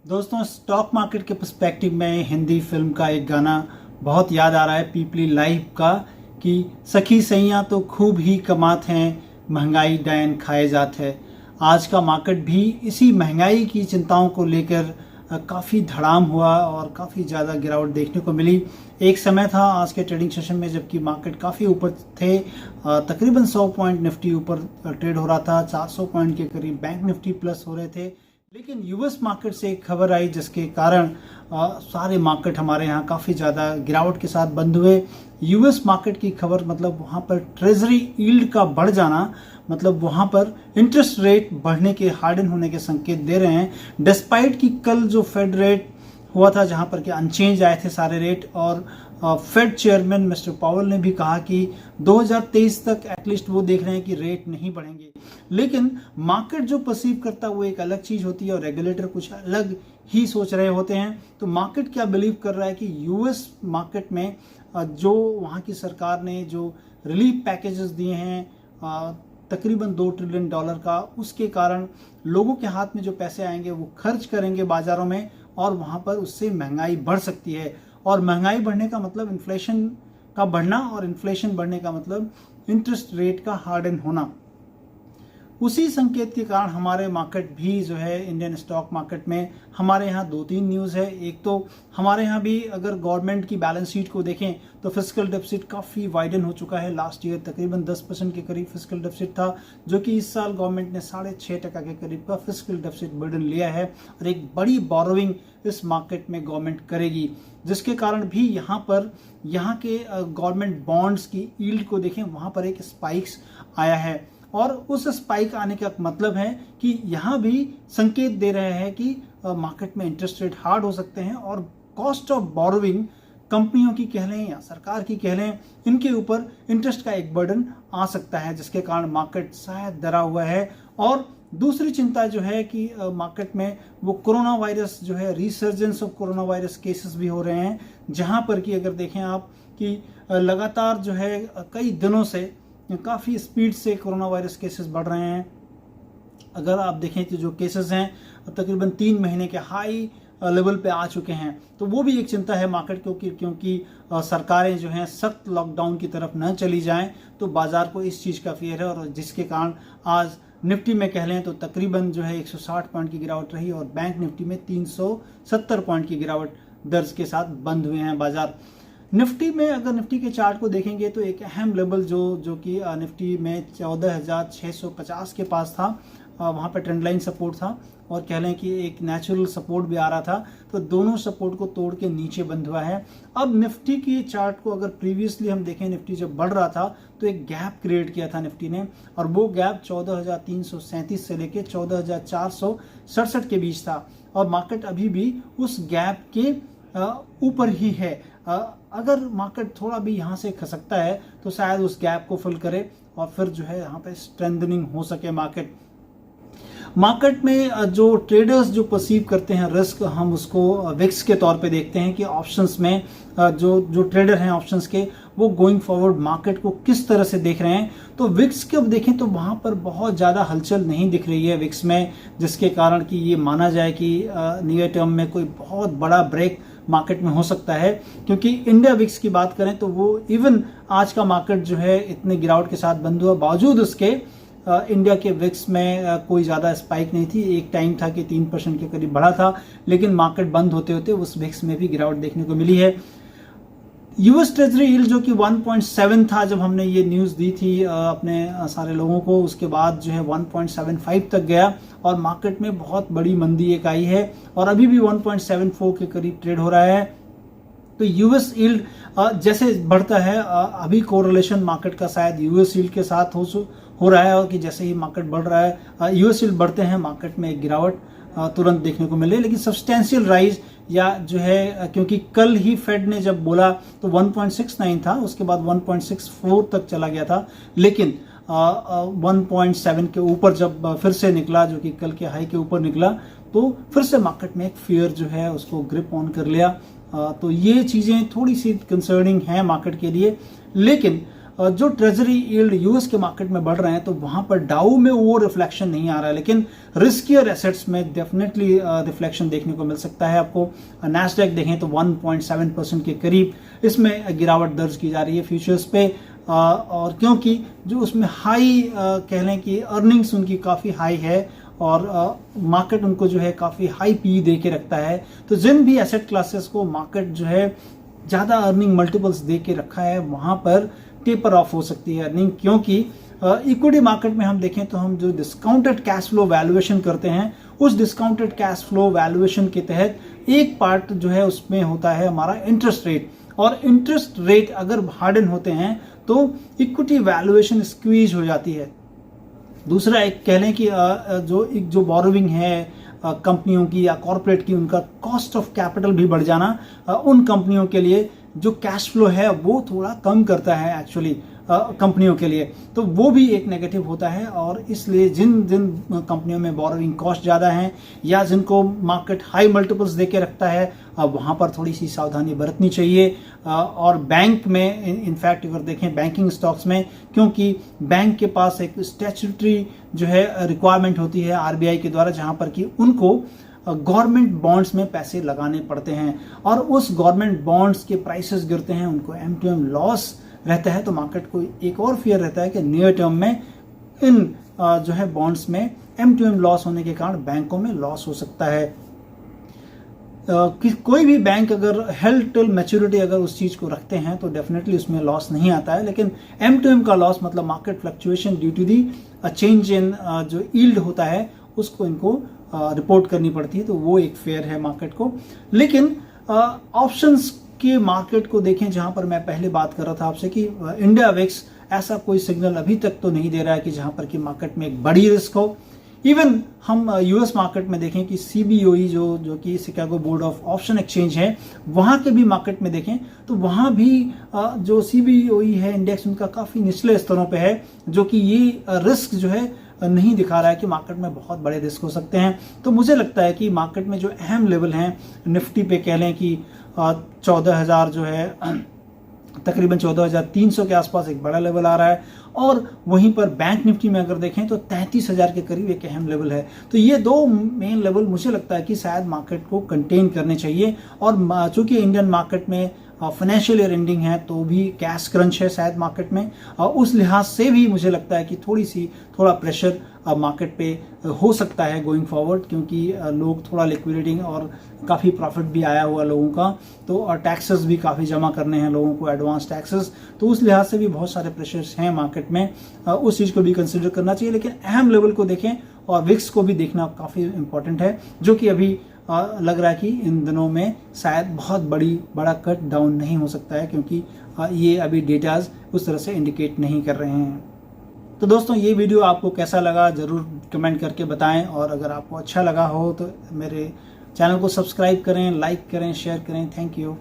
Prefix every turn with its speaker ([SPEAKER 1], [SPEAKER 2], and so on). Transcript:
[SPEAKER 1] दोस्तों, stock market के perspective में हिंदी फिल्म का एक गाना बहुत याद आ रहा है पीपली लाइव का कि सखी सैया तो खूब ही कमात हैं, महंगाई डायन खाए जात है। आज का मार्केट भी इसी महंगाई की चिंताओं को लेकर काफ़ी धड़ाम हुआ और काफ़ी ज़्यादा गिरावट देखने को मिली। एक समय था आज के ट्रेडिंग सेशन में जबकि मार्केट काफ़ी ऊपर थे, तकरीबन 100 पॉइंट निफ्टी ऊपर ट्रेड हो रहा था, 400 पॉइंट के करीब बैंक निफ्टी प्लस हो रहे थे। लेकिन यूएस मार्केट से एक खबर आई जिसके कारण सारे मार्केट हमारे यहाँ काफ़ी ज़्यादा गिरावट के साथ बंद हुए। यूएस मार्केट की खबर मतलब वहाँ पर ट्रेजरी यील्ड का बढ़ जाना, मतलब वहाँ पर इंटरेस्ट रेट बढ़ने के, हार्डन होने के संकेत दे रहे हैं। डिस्पाइट कि कल जो फेड रेट हुआ था जहाँ पर कि अनचेंज आए थे सारे रेट, और फेड चेयरमैन मिस्टर पावेल ने भी कहा कि 2023 तक एटलीस्ट वो देख रहे हैं कि रेट नहीं बढ़ेंगे। लेकिन मार्केट जो परसीव करता है वो एक अलग चीज होती है और रेगुलेटर कुछ अलग ही सोच रहे होते हैं। तो मार्केट क्या बिलीव कर रहा है कि यूएस मार्केट में जो वहाँ की सरकार ने जो रिलीफ पैकेजेस दिए हैं तकरीबन $2 ट्रिलियन का, उसके कारण लोगों के हाथ में जो पैसे आएंगे वो खर्च करेंगे बाजारों में और वहाँ पर उससे महंगाई बढ़ सकती है। और महंगाई बढ़ने का मतलब इन्फ्लेशन का बढ़ना, और इन्फ्लेशन बढ़ने का मतलब इंटरेस्ट रेट का हार्डन होना। उसी संकेत के कारण हमारे मार्केट भी जो है इंडियन स्टॉक मार्केट में हमारे यहाँ 2-3 न्यूज़ है। एक तो हमारे यहाँ भी अगर गवर्नमेंट की बैलेंस शीट को देखें तो फिस्कल डेफिसिट काफ़ी वाइडन हो चुका है। लास्ट ईयर तकरीबन 10% के करीब फिस्कल डेफिसिट था, जो कि इस साल गवर्नमेंट ने 6.5% के करीब का फिस्कल डेफिसिट बर्डन लिया है और एक बड़ी बोरोइंग इस मार्केट में गवर्नमेंट करेगी, जिसके कारण भी यहाँ के गवर्नमेंट बॉन्ड्स की यील्ड को देखें, वहाँ पर एक स्पाइक्स आया है। और उस स्पाइक आने का मतलब है कि यहाँ भी संकेत दे रहे हैं कि मार्केट में इंटरेस्ट रेट हार्ड हो सकते हैं और कॉस्ट ऑफ बोरोइंग कंपनियों की कह लें या सरकार की कह लें, इनके ऊपर इंटरेस्ट का एक बर्डन आ सकता है, जिसके कारण मार्केट शायद डरा हुआ है। और दूसरी चिंता जो है कि मार्केट में वो कोरोना वायरस जो है, resurgence of corona virus cases भी हो रहे हैं, जहां पर कि अगर देखें आप कि लगातार जो है कई दिनों से काफ़ी स्पीड से कोरोना वायरस केसेस बढ़ रहे हैं। अगर आप देखें तो जो केसेस हैं तकरीबन 3 महीने के हाई लेवल पे आ चुके हैं, तो वो भी एक चिंता है मार्केट क्योंकि सरकारें जो हैं सख्त लॉकडाउन की तरफ न चली जाएं, तो बाजार को इस चीज़ का फियर है, और जिसके कारण आज निफ्टी में कह लें तो तकरीबन जो है 160 पॉइंट की गिरावट रही और बैंक निफ्टी में 370 पॉइंट की गिरावट दर्ज के साथ बंद हुए हैं बाजार। निफ्टी में अगर निफ्टी के चार्ट को देखेंगे तो एक अहम लेवल जो कि निफ्टी में 14,650 के पास था, वहाँ पर ट्रेंड लाइन सपोर्ट था और कह लें कि एक नेचुरल सपोर्ट भी आ रहा था, तो दोनों सपोर्ट को तोड़ के नीचे बंद हुआ है। अब निफ्टी की चार्ट को अगर प्रीवियसली हम देखें, निफ्टी जब बढ़ रहा था तो एक गैप क्रिएट किया था निफ्टी ने, और वो गैप 14,337 से लेके 14,467 के बीच था, और मार्केट अभी भी उस गैप के ऊपर ही है। अगर मार्केट थोड़ा भी यहाँ से खसकता है तो शायद उस गैप को फिल करे और फिर जो है यहाँ पे स्ट्रेंथनिंग हो सके मार्केट में जो ट्रेडर्स जो परसीव करते हैं रिस्क, हम उसको विक्स के तौर पे देखते हैं कि ऑप्शंस में जो ट्रेडर हैं ऑप्शंस के, वो गोइंग फॉरवर्ड मार्केट को किस तरह से देख रहे हैं। तो विक्स के अब देखें तो वहाँ पर बहुत ज़्यादा हलचल नहीं दिख रही है विक्स में, जिसके कारण कि ये माना जाए कि नियर टर्म में कोई बहुत बड़ा ब्रेक मार्केट में हो सकता है। क्योंकि इंडिया विक्स की बात करें तो वो इवन आज का मार्केट जो है इतने गिरावट के साथ बंद हुआ, बावजूद उसके इंडिया के विक्स में कोई ज़्यादा स्पाइक नहीं थी। एक टाइम था कि 3% के करीब बढ़ा था, लेकिन मार्केट बंद होते होते उस विक्स में भी गिरावट देखने को मिली है। यूएस ट्रेजरी यील्ड जो कि 1.7 था जब हमने ये न्यूज़ दी थी अपने सारे लोगों को, उसके बाद जो है 1.75 तक गया और मार्केट में बहुत बड़ी मंदी एक आई है और अभी भी 1.74 के करीब ट्रेड हो रहा है। तो यूएस यील्ड जैसे बढ़ता है, अभी कोरिलेशन मार्केट का शायद यूएस यील्ड के साथ हो रहा है, और कि जैसे ही मार्केट बढ़ रहा है यूएस यील्ड बढ़ते हैं मार्केट में एक गिरावट तुरंत देखने को मिले। लेकिन सब्सटेंशियल राइज या जो है, क्योंकि कल ही फेड ने जब बोला तो 1.69 था, उसके बाद 1.64 तक चला गया था, लेकिन 1.7 के ऊपर जब फिर से निकला, जो कि कल के हाई के ऊपर निकला, तो फिर से मार्केट में एक फियर जो है उसको ग्रिप ऑन कर लिया। तो ये चीज़ें थोड़ी सी कंसर्निंग है मार्केट के लिए। लेकिन जो ट्रेजरी यील्ड यूएस के मार्केट में बढ़ रहे हैं तो वहां पर डाउ में वो रिफ्लेक्शन नहीं आ रहा है, लेकिन रिस्कियर एसेट्स में डेफिनेटली रिफ्लेक्शन देखने को मिल सकता है आपको। नैस्डैक देखें तो 1.7% के करीब इसमें गिरावट दर्ज की जा रही है फ्यूचर्स पे, और क्योंकि जो उसमें हाई कह लें कि अर्निंग्स उनकी काफ़ी हाई है और मार्केट उनको जो है काफ़ी हाई पी दे के रखता है। तो जिन भी एसेट क्लासेस को मार्केट जो है ज़्यादा अर्निंग मल्टीपल्स दे के रखा है वहाँ पर टेपर ऑफ हो सकती है अर्निंग, क्योंकि इक्विटी मार्केट में हम देखें तो हम जो डिस्काउंटेड कैश फ्लो वैल्यूएशन करते हैं उस डिस्काउंटेड कैश फ्लो वैल्यूएशन के तहत एक पार्ट जो है उसमें होता है हमारा इंटरेस्ट रेट, और इंटरेस्ट रेट अगर हार्डन होते हैं तो इक्विटी वैल्यूएशन स्क्वीज हो जाती है। दूसरा एक कह लें कि जो बोरोविंग है कंपनियों की या कॉर्पोरेट की, उनका कॉस्ट ऑफ कैपिटल भी बढ़ जाना उन कंपनियों के लिए जो कैश फ्लो है वो थोड़ा कम करता है एक्चुअली कंपनियों के लिए, तो वो भी एक नेगेटिव होता है। और इसलिए जिन जिन कंपनियों में बोरोइंग कॉस्ट ज़्यादा है या जिनको मार्केट हाई मल्टीपल्स दे के रखता है वहाँ पर थोड़ी सी सावधानी बरतनी चाहिए। और बैंक में इनफैक्ट अगर देखें बैंकिंग स्टॉक्स में, क्योंकि बैंक के पास एक स्टैट्यूटरी जो है रिक्वायरमेंट होती है आरबीआई के द्वारा, जहाँ पर कि उनको गवर्नमेंट बॉन्ड्स में पैसे लगाने पड़ते हैं और उस गवर्नमेंट बॉन्ड्स के प्राइसेस गिरते हैं, उनको M2M लॉस रहता है। तो मार्केट को एक और फियर रहता है कि नियर टर्म में इन जो है बॉन्ड्स में M2M लॉस होने के कारण बैंकों में लॉस हो सकता है। कोई भी बैंक अगर हेल्ड टिल मैच्योरिटी अगर उस चीज़ को रखते हैं तो डेफिनेटली उसमें लॉस नहीं आता है, लेकिन M2M का लॉस मतलब market fluctuation due to the change in जो यील्ड होता है उसको इनको रिपोर्ट करनी पड़ती है, तो वो एक फेयर है मार्केट को। लेकिन ऑप्शंस के मार्केट को देखें, जहां पर मैं पहले बात कर रहा था आपसे कि इंडिया विक्स ऐसा कोई सिग्नल अभी तक तो नहीं दे रहा है कि जहां पर कि मार्केट में एक बड़ी रिस्क हो। इवन हम यूएस मार्केट में देखें कि सीबीओई जो कि Chicago board of option exchange है, वहां के भी मार्केट में देखें तो वहां भी जो सीबीओई है इंडेक्स उनका काफी निचले स्तरों पे है, जो कि ये रिस्क जो है नहीं दिखा रहा है कि मार्केट में बहुत बड़े रिस्क हो सकते हैं। तो मुझे लगता है कि मार्केट में जो अहम लेवल हैं, निफ्टी पे कह लें कि 14,000 जो है तकरीबन 14,300 के आसपास एक बड़ा लेवल आ रहा है, और वहीं पर बैंक निफ्टी में अगर देखें तो 33,000 के करीब एक अहम लेवल है। तो ये दो मेन लेवल मुझे लगता है कि शायद मार्केट को कंटेन करने चाहिए। और चूंकि इंडियन मार्केट में फाइनेंशियल ईयर एंडिंग है तो भी कैश क्रंच है शायद मार्केट में, उस लिहाज से भी मुझे लगता है कि थोड़ा प्रेशर मार्केट पे हो सकता है गोइंग फॉरवर्ड, क्योंकि लोग थोड़ा लिक्विडिटी और काफ़ी प्रॉफिट भी आया हुआ लोगों का, तो और टैक्सेस भी काफ़ी जमा करने हैं लोगों को, एडवांस टैक्सेस, तो उस लिहाज से भी बहुत सारे प्रेशर्स हैं मार्केट में, उस चीज़ को भी कंसिडर करना चाहिए। लेकिन अहम लेवल को देखें और विक्स को भी देखना काफ़ी इंपॉर्टेंट है, जो कि अभी लग रहा है कि इन दिनों में शायद बहुत बड़ा कट डाउन नहीं हो सकता है, क्योंकि ये अभी डेटाज उस तरह से इंडिकेट नहीं कर रहे हैं। तो दोस्तों ये वीडियो आपको कैसा लगा ज़रूर कमेंट करके बताएं, और अगर आपको अच्छा लगा हो तो मेरे चैनल को सब्सक्राइब करें, लाइक करें, शेयर करें। Thank you.